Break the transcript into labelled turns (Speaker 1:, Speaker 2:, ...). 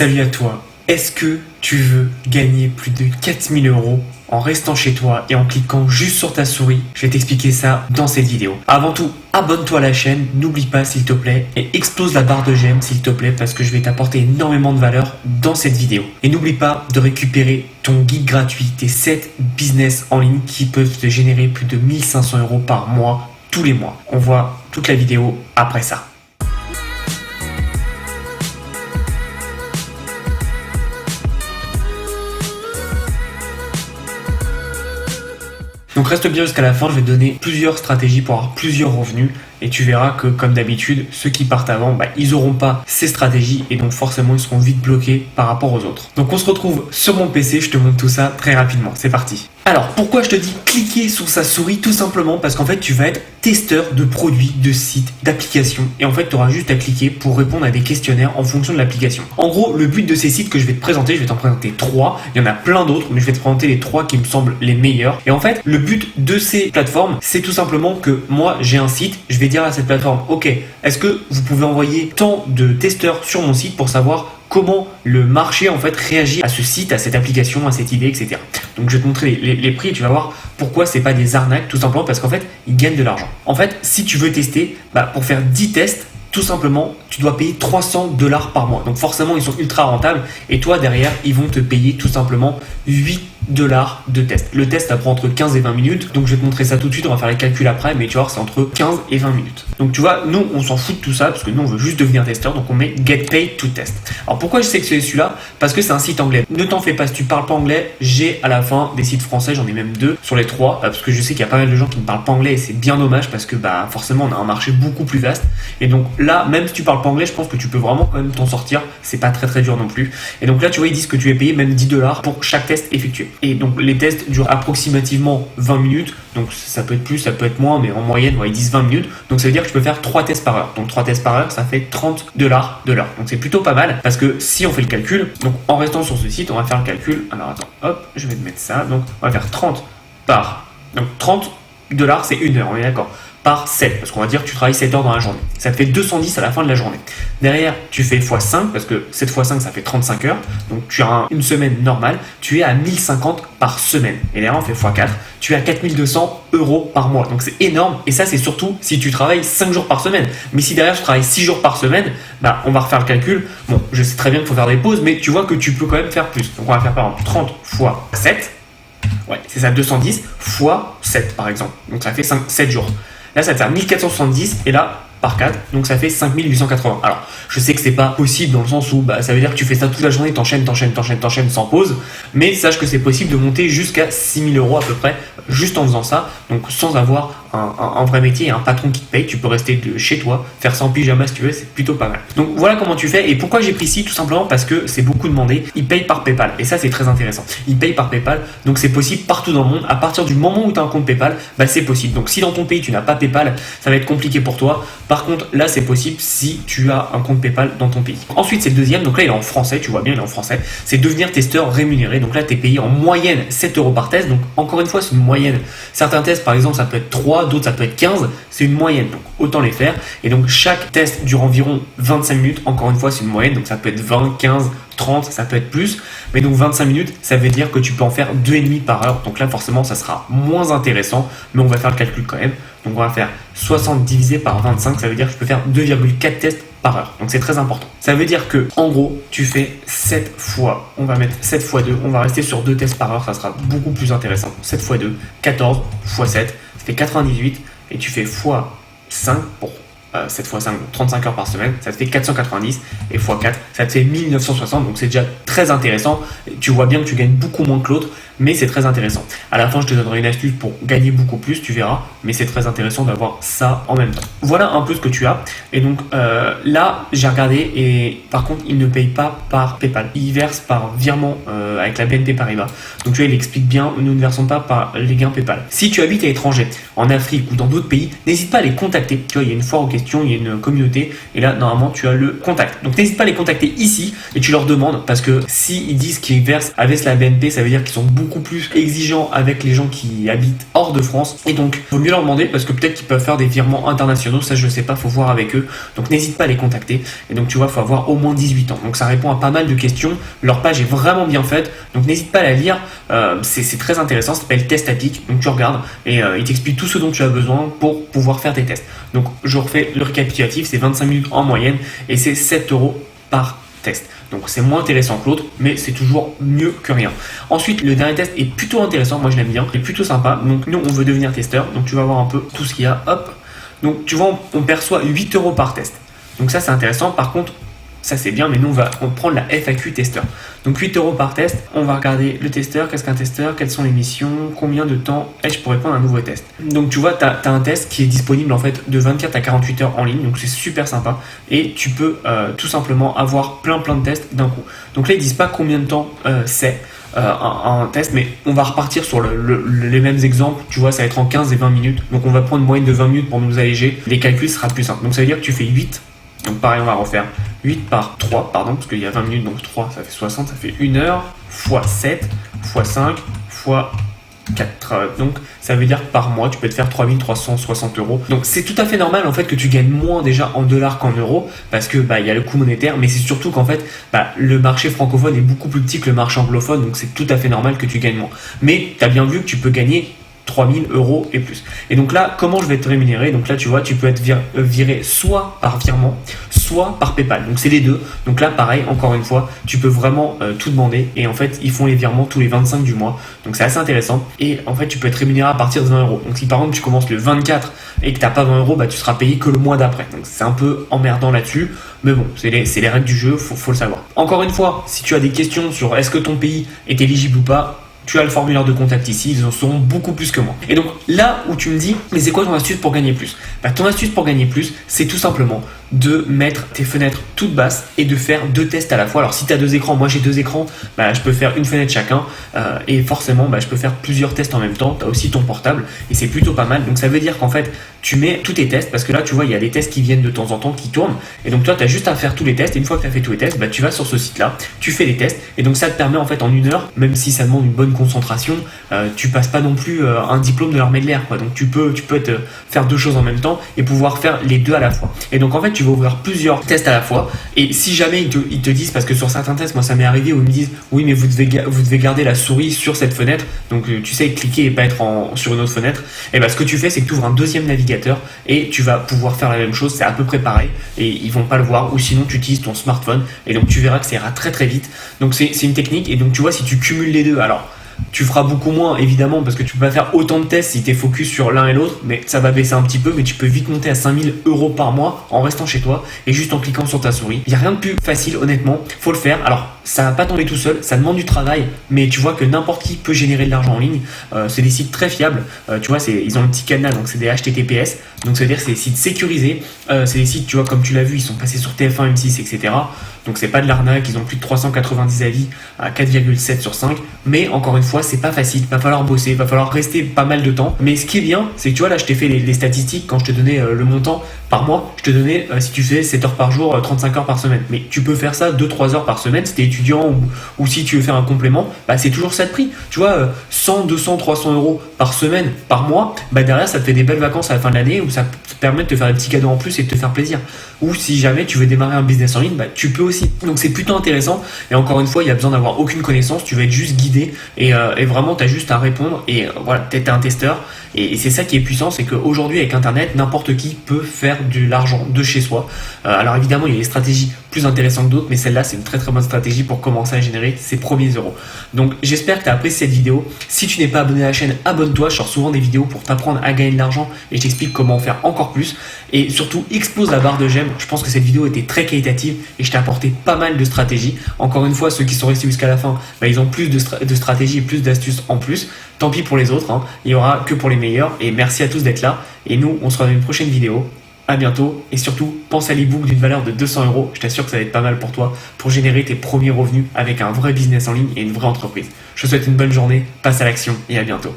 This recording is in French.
Speaker 1: Salut à toi. Est-ce que tu veux gagner plus de 4000 € en restant chez toi et en cliquant juste sur ta souris? Je vais t'expliquer ça dans cette vidéo. Avant tout, abonne-toi à la chaîne, n'oublie pas s'il te plaît, et explose la barre de j'aime s'il te plaît, parce que je vais t'apporter énormément de valeur dans cette vidéo. Et n'oublie pas de récupérer ton guide gratuit, tes 7 business en ligne qui peuvent te générer plus de 1500 € par mois, tous les mois. On voit toute la vidéo après ça. Donc reste bien jusqu'à la fin, je vais te donner plusieurs stratégies pour avoir plusieurs revenus et tu verras que comme d'habitude, ceux qui partent avant, ils n'auront pas ces stratégies et donc forcément ils seront vite bloqués par rapport aux autres. Donc on se retrouve sur mon PC, je te montre tout ça très rapidement, c'est parti. Alors pourquoi je te dis cliquer sur sa souris? Tout simplement parce qu'en fait tu vas être testeur de produits, de sites, d'applications et en fait tu auras juste à cliquer pour répondre à des questionnaires en fonction de l'application. En gros, le but de ces sites que je vais te présenter, je vais t'en présenter 3, il y en a plein d'autres mais je vais te présenter les 3 qui me semblent les meilleurs. Et en fait le but de ces plateformes, c'est tout simplement que moi j'ai un site, je vais dire à cette plateforme, ok, est-ce que vous pouvez envoyer tant de testeurs sur mon site pour savoir comment le marché en fait réagit à ce site, à cette application, à cette idée, etc. Donc je vais te montrer les prix et tu vas voir pourquoi c'est pas des arnaques, tout simplement parce qu'en fait ils gagnent de l'argent. En fait, si tu veux tester, pour faire 10 tests, tout simplement, tu dois payer 300 $ par mois. Donc forcément, ils sont ultra rentables. Et toi, derrière, ils vont te payer tout simplement 8 $ de test. Le test, ça prend entre 15 et 20 minutes. Donc je vais te montrer ça tout de suite. On va faire les calculs après. Mais tu vois, c'est entre 15 et 20 minutes. Donc tu vois, nous, on s'en fout de tout ça parce que nous, on veut juste devenir testeur. Donc on met Get Paid to Test. Alors pourquoi je sais que c'est celui-là? Parce que c'est un site anglais. Ne t'en fais pas, si tu parles pas anglais, j'ai à la fin des sites français. J'en ai même 2 sur les 3. Parce que je sais qu'il y a pas mal de gens qui ne parlent pas anglais. Et c'est bien dommage parce que forcément, on a un marché beaucoup plus vaste. Et donc là, même si tu parles pas anglais, je pense que tu peux vraiment quand même t'en sortir. C'est pas très très dur non plus. Et donc là, tu vois, ils disent que tu es payé même 10 $ pour chaque test effectué. Et donc les tests durent approximativement 20 minutes. Donc ça peut être plus, ça peut être moins, mais en moyenne, ils disent 20 minutes. Donc ça veut dire que je peux faire 3 tests par heure. Donc 3 tests par heure, ça fait 30 $ de l'heure. Donc c'est plutôt pas mal parce que si on fait le calcul, donc en restant sur ce site, on va faire le calcul. Alors attends, hop, je vais te mettre ça. Donc on va faire 30 par. Donc 30 $ c'est 1 heure, on est d'accord, par 7, parce qu'on va dire que tu travailles 7 heures dans la journée. Ça te fait 210 à la fin de la journée. Derrière, tu fais x5, parce que 7 x 5, ça fait 35 heures. Donc tu as une semaine normale, tu es à 1050 par semaine. Et derrière, on fait x4, tu es à 4200 € par mois. Donc c'est énorme. Et ça, c'est surtout si tu travailles 5 jours par semaine. Mais si derrière, tu travailles 6 jours par semaine, on va refaire le calcul. Bon, je sais très bien qu'il faut faire des pauses, mais tu vois que tu peux quand même faire plus. Donc on va faire par exemple 30 x 7. Ouais, c'est ça, 210 x 7 par exemple. Donc ça fait 7 jours. Là, ça te fait 1470 et là, par 4, donc ça fait 5880. Alors, je sais que c'est pas possible dans le sens où ça veut dire que tu fais ça toute la journée, t'enchaînes sans pause, mais sache que c'est possible de monter jusqu'à 6000 € à peu près, juste en faisant ça, donc sans avoir un vrai métier et un patron qui te paye. Tu peux rester chez toi, faire ça en pyjama si tu veux, c'est plutôt pas mal. Donc voilà comment tu fais. Et pourquoi j'ai pris ici? Tout simplement parce que c'est beaucoup demandé. Ils payent par PayPal et ça c'est très intéressant. Ils payent par PayPal, donc c'est possible partout dans le monde. À partir du moment où tu as un compte PayPal, c'est possible. Donc si dans ton pays tu n'as pas PayPal, ça va être compliqué pour toi. Par contre là c'est possible si tu as un compte PayPal dans ton pays. Ensuite c'est le deuxième, donc là il est en français, tu vois bien il est en français. C'est devenir testeur rémunéré. Donc là tu es payé en moyenne 7 € par test. Donc encore une fois c'est une moyenne. Certains tests par exemple ça peut être 3, d'autres ça peut être 15, c'est une moyenne, donc autant les faire. Et donc chaque test dure environ 25 minutes, encore une fois c'est une moyenne, donc ça peut être 20, 15, 30, ça peut être plus, mais donc 25 minutes, ça veut dire que tu peux en faire 2,5 par heure, donc là forcément ça sera moins intéressant, mais on va faire le calcul quand même. Donc on va faire 60 divisé par 25, ça veut dire que je peux faire 2,4 tests par heure, donc c'est très important. Ça veut dire que en gros tu fais 7 fois, on va mettre 7 x 2, on va rester sur 2 tests par heure, ça sera beaucoup plus intéressant. 7 x 2, 14 x 7, ça fait 98 et tu fais x 5 pour 7 x 5, 35 heures par semaine, ça te fait 490 et x 4, ça te fait 1960, donc c'est déjà très intéressant. Tu vois bien que tu gagnes beaucoup moins que l'autre, mais c'est très intéressant. À la fin, je te donnerai une astuce pour gagner beaucoup plus, tu verras, mais c'est très intéressant d'avoir ça en même temps. Voilà un peu ce que tu as. Et donc là, j'ai regardé et par contre, ils ne payent pas par PayPal. Ils versent par virement avec la BNP Paribas. Donc tu vois, il explique bien, nous ne versons pas par les gains PayPal. Si tu habites à l'étranger, en Afrique ou dans d'autres pays, n'hésite pas à les contacter. Tu vois, il y a une foire aux questions, il y a une communauté et là, normalement, tu as le contact. Donc n'hésite pas à les contacter ici et tu leur demandes parce que s'ils disent qu'ils versent avec la BNP, ça veut dire qu'ils sont beaucoup beaucoup plus exigeants avec les gens qui habitent hors de France. Et donc, il vaut mieux leur demander parce que peut-être qu'ils peuvent faire des virements internationaux. Ça, je sais pas, faut voir avec eux. Donc, n'hésite pas à les contacter. Et donc, tu vois, faut avoir au moins 18 ans. Donc, ça répond à pas mal de questions. Leur page est vraiment bien faite. Donc, n'hésite pas à la lire. C'est très intéressant. Ça s'appelle Test Attic. Donc, tu regardes et il t'explique tout ce dont tu as besoin pour pouvoir faire tes tests. Donc, je refais le récapitulatif. C'est 25 minutes en moyenne et c'est 7 € par test. Donc c'est moins intéressant que l'autre, mais c'est toujours mieux que rien. Ensuite, le dernier test est plutôt intéressant, moi je l'aime bien, il est plutôt sympa. Donc nous, on veut devenir testeur, donc tu vas voir un peu tout ce qu'il y a, hop. Donc tu vois, on perçoit 8 € par test. Donc ça c'est intéressant, par contre, ça c'est bien, mais nous on va prendre la FAQ testeur. Donc 8 € par test, on va regarder le testeur, qu'est-ce qu'un testeur, quelles sont les missions, combien de temps je pourrais prendre un nouveau test. Donc tu vois, tu as un test qui est disponible en fait de 24 à 48 heures en ligne, donc c'est super sympa. Et tu peux tout simplement avoir plein de tests d'un coup. Donc là ils disent pas combien de temps c'est. Un test, mais on va repartir sur les mêmes exemples, tu vois, ça va être en 15 et 20 minutes, donc on va prendre une moyenne de 20 minutes pour nous alléger, les calculs sera plus simple. Donc ça veut dire que tu fais 8, donc pareil on va refaire 8 par 3, pardon, parce qu'il y a 20 minutes, donc 3 ça fait 60, ça fait 1 heure, x 7, x 5, x 4. Donc ça veut dire que par mois tu peux te faire 3360 €. Donc c'est tout à fait normal en fait que tu gagnes moins déjà en dollars qu'en euros, parce que il y a le coût monétaire, mais c'est surtout qu'en fait le marché francophone est beaucoup plus petit que le marché anglophone, donc c'est tout à fait normal que tu gagnes moins. Mais tu as bien vu que tu peux gagner 3000 € et plus. Et donc là, comment je vais te rémunérer? Donc là, tu vois, tu peux être viré soit par virement, soit par PayPal. Donc c'est les deux. Donc là, pareil, encore une fois, tu peux vraiment tout demander. Et en fait, ils font les virements tous les 25 du mois. Donc c'est assez intéressant. Et en fait, tu peux être rémunéré à partir de 20 €. Donc si par exemple, tu commences le 24 et que tu n'as pas 20 €, tu seras payé que le mois d'après. Donc c'est un peu emmerdant là-dessus. Mais bon, c'est les règles du jeu, faut le savoir. Encore une fois, si tu as des questions sur est-ce que ton pays est éligible ou pas, tu as le formulaire de contact ici, ils en sauront beaucoup plus que moi. Et donc là où tu me dis, mais c'est quoi ton astuce pour gagner plus? Ton astuce pour gagner plus, c'est tout simplement de mettre tes fenêtres toutes basses et de faire 2 tests à la fois. Alors si tu as 2 écrans, moi j'ai 2 écrans, je peux faire une fenêtre chacun et forcément je peux faire plusieurs tests en même temps. Tu as aussi ton portable et c'est plutôt pas mal. Donc ça veut dire qu'en fait tu mets tous tes tests, parce que là tu vois il y a des tests qui viennent de temps en temps qui tournent, et donc toi tu as juste à faire tous les tests, et une fois que tu as fait tous les tests, tu vas sur ce site là, tu fais les tests, et donc ça te permet en fait en 1 heure, même si ça demande une bonne concentration, tu passes pas non plus un diplôme de l'armée de l'air quoi. Donc tu peux faire 2 choses en même temps et pouvoir faire les 2 à la fois. Et donc en fait tu vas ouvrir plusieurs tests à la fois, et si jamais ils te disent, parce que sur certains tests, moi ça m'est arrivé où ils me disent oui mais vous devez garder la souris sur cette fenêtre, donc tu sais cliquer et pas être sur une autre fenêtre, et ce que tu fais c'est que tu ouvres un deuxième navigateur et tu vas pouvoir faire la même chose, c'est à peu près pareil et ils vont pas le voir, ou sinon tu utilises ton smartphone et donc tu verras que ça ira très très vite. Donc c'est une technique, et donc tu vois si tu cumules les deux, alors tu feras beaucoup moins évidemment parce que tu peux pas faire autant de tests si tu es focus sur l'un et l'autre, mais ça va baisser un petit peu, mais tu peux vite monter à 5000 € par mois en restant chez toi et juste en cliquant sur ta souris. Il n'y a rien de plus facile honnêtement, faut le faire. Alors ça va pas tomber tout seul, ça demande du travail, mais tu vois que n'importe qui peut générer de l'argent en ligne. C'est des sites très fiables, tu vois, ils ont un petit cadenas, donc c'est des HTTPS, donc ça veut dire que c'est des sites sécurisés, c'est des sites, tu vois, comme tu l'as vu, ils sont passés sur TF1, M6, etc. Donc c'est pas de l'arnaque, ils ont plus de 390 avis à 4,7 sur 5, mais encore une fois c'est pas facile, va falloir bosser, va falloir rester pas mal de temps. Mais ce qui est bien, c'est que tu vois là je t'ai fait les statistiques, quand je te donnais le montant par mois, je te donnais si tu fais 7 heures par jour, 35 heures par semaine, mais tu peux faire ça 2-3 heures par semaine si tu es étudiant ou si tu veux faire un complément, c'est toujours ça de prix, tu vois, 100, 200, 300 € par semaine, par mois, derrière ça te fait des belles vacances à la fin de l'année, où ça te permet de te faire des petits cadeaux en plus et de te faire plaisir. Ou si jamais tu veux démarrer un business en ligne, tu peux aussi. Donc c'est plutôt intéressant, et encore une fois il y a besoin d'avoir aucune connaissance, tu vas être juste guidé et vraiment tu as juste à répondre, et voilà, tu es un testeur, et c'est ça qui est puissant, c'est qu'aujourd'hui avec internet n'importe qui peut faire de l'argent de chez soi. Alors évidemment il y a des stratégies plus intéressantes que d'autres, mais celle-là c'est une très très bonne stratégie pour commencer à générer ses premiers euros. Donc j'espère que tu as apprécié cette vidéo. Si tu n'es pas abonné à la chaîne, abonne-toi, je sors souvent des vidéos pour t'apprendre à gagner de l'argent et je t'explique comment en faire encore plus, et surtout explose la barre de j'aime. Je pense que cette vidéo était très qualitative et je t'ai apporté pas mal de stratégies. Encore une fois, ceux qui sont restés jusqu'à la fin, ils ont plus de stratégies et plus d'astuces en plus. Tant pis pour les autres, il y aura que pour les meilleurs, et merci à tous d'être là, et nous on se revoit dans une prochaine vidéo. À bientôt, et surtout pense à l'ebook d'une valeur de 200 €, je t'assure que ça va être pas mal pour toi pour générer tes premiers revenus avec un vrai business en ligne et une vraie entreprise. Je te souhaite une bonne journée, passe à l'action et à bientôt.